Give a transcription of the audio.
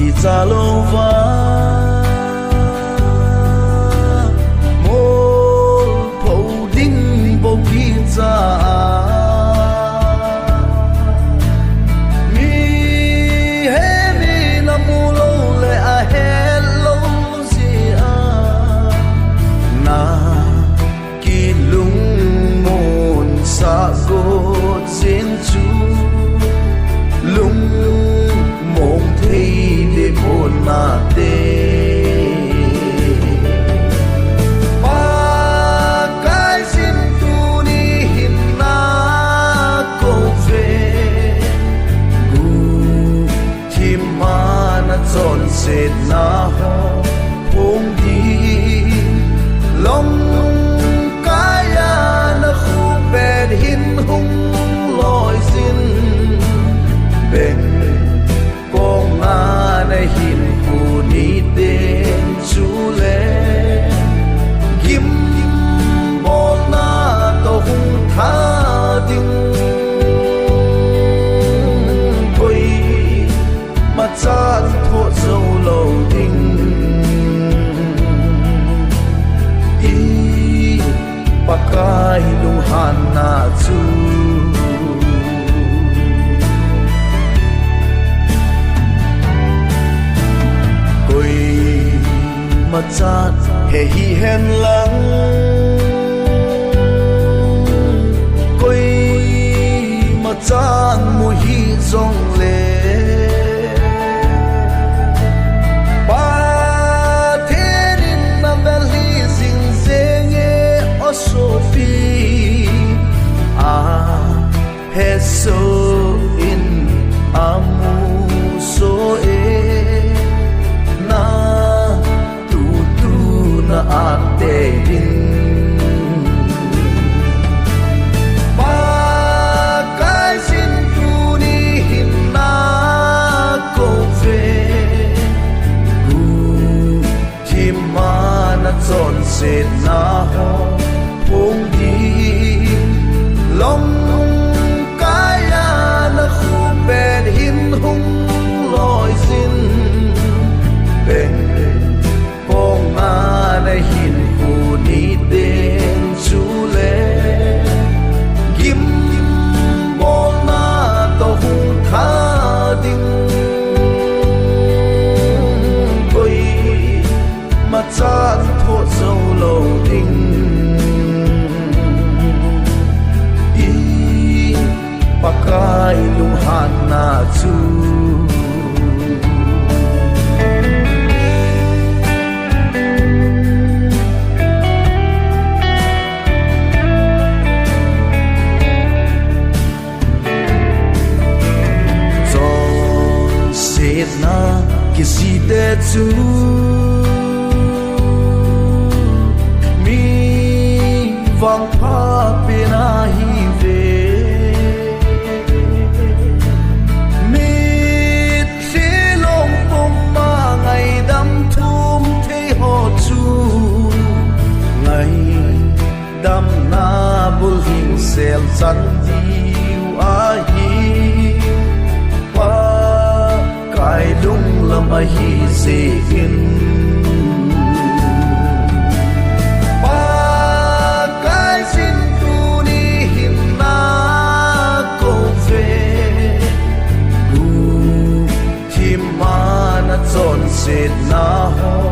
ki chalova mol pho ding bo ki cha mi he mi na mu lo le a hello zia na ki lung mon sa go chen chu lung mong thấy để buồn mà tê ba cái xin tu đi hình na cô về gu chim ma na chọn sệt na ho phong đi long cái na khu bền hin hung loi xin bền hin ku ni ten chu le kim bol na to hung tha ding koi ma chan tho zo lo ding i pakai lu han na chu mà chan he hi hen lang koi mà chan mu hi zong le pa thiên in na bel hi zing zeng e o sofi a he so in amu so e na ate din ba cái xin tu ni hin na ko ve gu chim ma na chọn sệt na ho phong đi long cái na khu bền hin hung loi xin bền hin ku ni ten chu le kim bol na to hung tha ding koi ma chan tho zo lo ding i pakai lung han na chu na kisi te chu mi vang pha pe na hi ve mi thi long pom ma ngày đam thum thế ho chu ngày đam na bul hing sel chan diu a hi ai lung lam a hi se in ba cái xin tu ni hin na ko ve gu chim ma na chọn sệt na ho